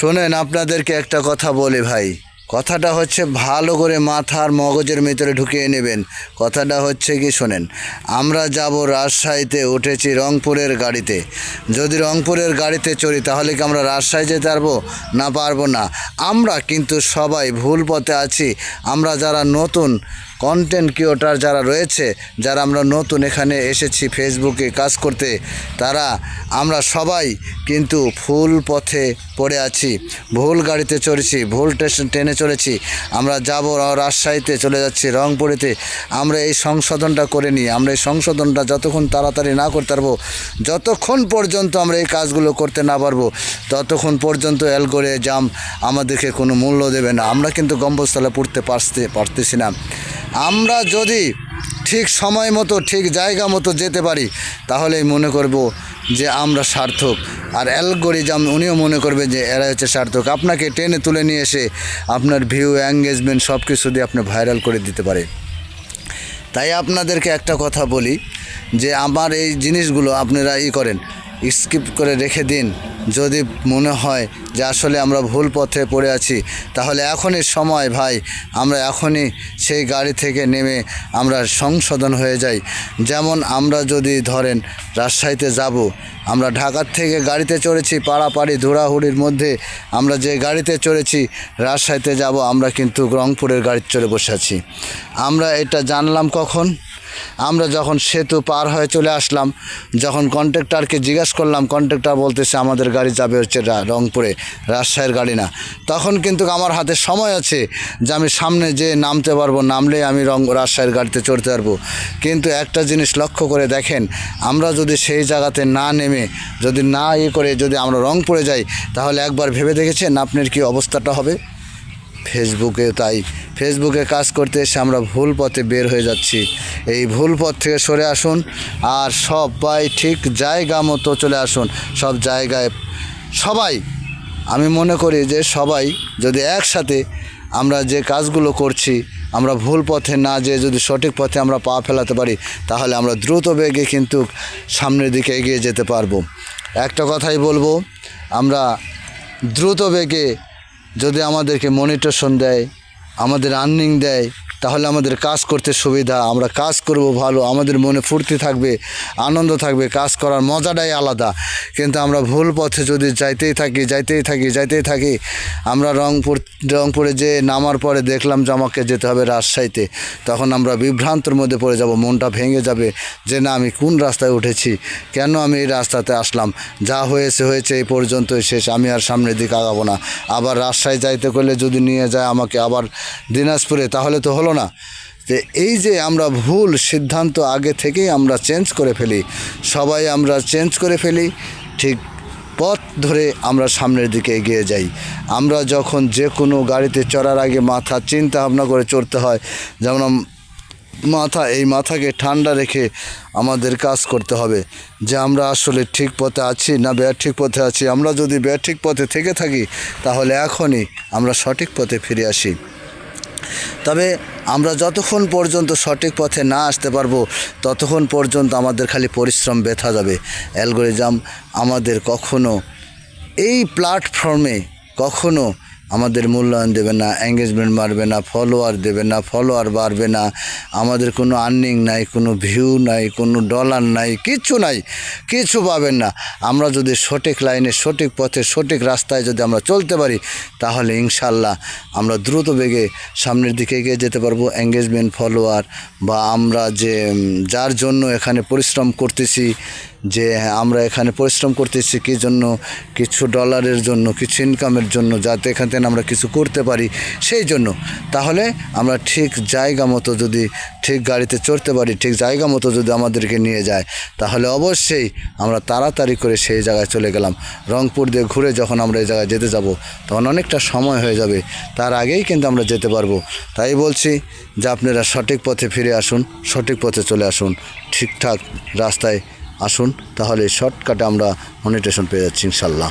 শোনেন, আপনাদেরকে একটা কথা বলি ভাই। কথাটা হচ্ছে ভালো করে মাথার মগজের ভিতরে ঢুকিয়ে নেবেন। কথাটা হচ্ছে কি, শোনেন, আমরা যাব রাজশাহীতে, উঠেছি রংপুরের গাড়িতে। যদি রংপুরের গাড়িতে চড়ি তাহলে কি আমরা রাজশাহী যেতে পারবো? না, পারবো না। আমরা কিন্তু সবাই ভুল পথে আছি। আমরা যারা নতুন কন্টেন্ট ক্রিয়েটর যারা রয়েছে, যারা আমরা নতুন এখানে এসেছি ফেসবুকে কাজ করতে, আমরা সবাই কিন্তু ভুল পথে পড়ে আছি। ভুল গাড়িতে চড়েছি, ভুল ট্রেনে চলেছি। আমরা যাব রাজশাহীতে, চলে যাচ্ছি রংপুরেতে। আমরা এই সংশোধনটা করে নিই। আমরা এই সংশোধনটা যতক্ষণ তাড়াতাড়ি না করতে পারবো, যতক্ষণ পর্যন্ত আমরা এই কাজগুলো করতে না পারবো, ততক্ষণ পর্যন্ত অ্যালগরিদম আমাদেরকে কোনো মূল্য দেবে না। আমরা কিন্তু গম্বুজতলা পড়তে পারতেছি না। আমরা যদি ঠিক সময় মতো ঠিক জায়গা মতো যেতে পারি তাহলেই মনে করব যে আমরা সার্থক। আর অ্যালগরিদম উনিও মনে করবে যে এরা হচ্ছে সার্থক। আপনাকে টেনে তুলে নিয়ে এসে আপনার ভিউ, এঙ্গেজমেন্ট সব কিছু দিয়ে আপনি ভাইরাল করে দিতে পারে। তাই আপনাদেরকে একটা কথা বলি যে আমার এই জিনিসগুলো আপনারা করেন, স্কিপ করে রেখে দিন। যদি মনে হয় যে আসলে আমরা ভুল পথে পড়ে আছি, তাহলে এখনই সময় ভাই, আমরা এখনই সেই গাড়ি থেকে নেমে আমরা সংশোধন হয়ে যাই। যেমন আমরা যদি ধরেন রাজশাহীতে যাব, আমরা ঢাকার থেকে গাড়িতে চড়েছি, পাড়াপাড়ি ধুড়াহুড়ির মধ্যে আমরা যে গাড়িতে চড়েছি রাজশাহীতে যাব, আমরা কিন্তু রংপুরের গাড়িতে চড়ে বসে আছি। আমরা এটা জানলাম কখন? আমরা যখন সেতু পার হয়ে চলে আসলাম, যখন কন্ট্রাক্টরকে জিজ্ঞাসা করলাম, কন্ট্রাক্টর বলতেছে আমাদের গাড়ি যাবে হচ্ছে রংপুরে, রাজশাহীর গাড়ি না। তখন কিন্তু আমার হাতে সময় আছে যে আমি সামনে যে নামতে পারবো, নামলেই আমি রাজশাহীর গাড়িতে চড়তে পারবো। কিন্তু একটা জিনিস লক্ষ্য করে দেখেন, আমরা যদি সেই জায়গাতে না নেমে, যদি না করে যদি আমরা রংপুরে যাই, তাহলে একবার ভেবে দেখেছেন আপনার কি অবস্থাটা হবে? ফেসবুকে তাই ফেসবুকে কাজ করতে এসে আমরা ভুল পথে বের হয়ে যাচ্ছি। এই ভুল পথ থেকে সরে আসুন, আর সবাই ঠিক জায়গা মতো চলে আসুন। সব জায়গায় সবাই, আমি মনে করি যে সবাই যদি একসাথে আমরা যে কাজগুলো করছি, আমরা ভুল পথে না যেয়ে যদি সঠিক পথে আমরা পা ফেলাতে পারি, তাহলে আমরা দ্রুত বেগে কিন্তু সামনের দিকে এগিয়ে যেতে পারবো। একটা কথাই বলবো, আমরা দ্রুত বেগে যদি আমাদেরকে মনিটেশন দেয়, আমাদের আর্নিং দেয়, তাহলে আমাদের কাজ করতে সুবিধা। আমরা কাজ করব ভালো, আমাদের মনে ফুর্তি থাকবে, আনন্দ থাকবে, কাজ করার মজাটাই আলাদা। কিন্তু আমরা ভুল পথে যদি যাইতেই থাকি, আমরা রংপুরে যে নামার পরে দেখলাম যে আমাকে যেতে হবে রাজশাহীতে, তখন আমরা বিভ্রান্তর মধ্যে পড়ে যাব। মনটা ভেঙে যাবে যে না, আমি কোন রাস্তায় উঠেছি, কেন আমি এই রাস্তাতে আসলাম, যা হয়েছে এই পর্যন্তই শেষ, আমি আর সামনের দিকে আগাবো না। আবার রাজশাহী যাইতে করলে যদি নিয়ে যায় আমাকে আবার দিনাজপুরে, তাহলে তো হলো না। যে এই যে আমরা ভুল সিদ্ধান্ত আগে থেকেই আমরা চেঞ্জ করে ফেলি, সবাই আমরা চেঞ্জ করে ফেলি, ঠিক পথ ধরে আমরা সামনের দিকে এগিয়ে যাই। আমরা যখন যে কোনো গাড়িতে চড়ার আগে মাথা চিন্তা ভাবনা করে চড়তে হয়। যেমন এই মাথাকে ঠান্ডা রেখে আমাদের কাজ করতে হবে যে আমরা আসলে ঠিক পথে আছি না ঠিক পথে আছি। আমরা যদি ঠিক পথে থেকে থাকি, তাহলে এখনই আমরা সঠিক পথে ফিরে আসি। তবে আমরা যতক্ষণ পর্যন্ত সঠিক পথে না আসতে পারবো, ততক্ষণ পর্যন্ত আমাদের খালি পরিশ্রম ব্যথা যাবে। অ্যালগরিদম আমাদের কখনো এই প্ল্যাটফর্মে কখনো আমাদের মূল্যায়ন দেবে না, এঙ্গেজমেন্ট বাড়বে না, ফলোয়ার দেবে না, ফলোয়ার বাড়বে না। আমাদের কোনো আর্নিং নাই, কোনো ভিউ নাই, কোনো ডলার নাই, কিছু পাবেন না। আমরা যদি সঠিক লাইনে, সঠিক পথে, সঠিক রাস্তায় যদি আমরা চলতে পারি, তাহলে ইনশাল্লাহ আমরা দ্রুত বেগে সামনের দিকে এগিয়ে যেতে পারবো। এঙ্গেজমেন্ট, ফলোয়ার বা আমরা যার জন্য এখানে পরিশ্রম করতেছি, যে আমরা এখানে পরিশ্রম করতেছি কী জন্য? কিছু ডলারের জন্য, কিছু ইনকামের জন্য, যাতে এখান থেকে আমরা কিছু করতে পারি সেই জন্য। তাহলে আমরা ঠিক জায়গা মতো যদি ঠিক গাড়িতে চড়তে পারি, ঠিক জায়গা মতো যদি আমাদেরকে নিয়ে যায়, তাহলে অবশ্যই আমরা তাড়াতাড়ি করে সেই জায়গায় চলে গেলাম। রংপুর দিয়ে ঘুরে যখন আমরা এই জায়গায় যেতে যাব, তখন অনেকটা সময় হয়ে যাবে, তার আগেই কিন্তু আমরা যেতে পারবো। তাই বলছি যে আপনারা সঠিক পথে ফিরে আসুন, সঠিক পথে চলে আসুন, ঠিকঠাক রাস্তায় আসুন, তাহলে শর্টকাটে আমরা মনিটেশন পেয়ে যাচ্ছি ইনশাল্লাহ।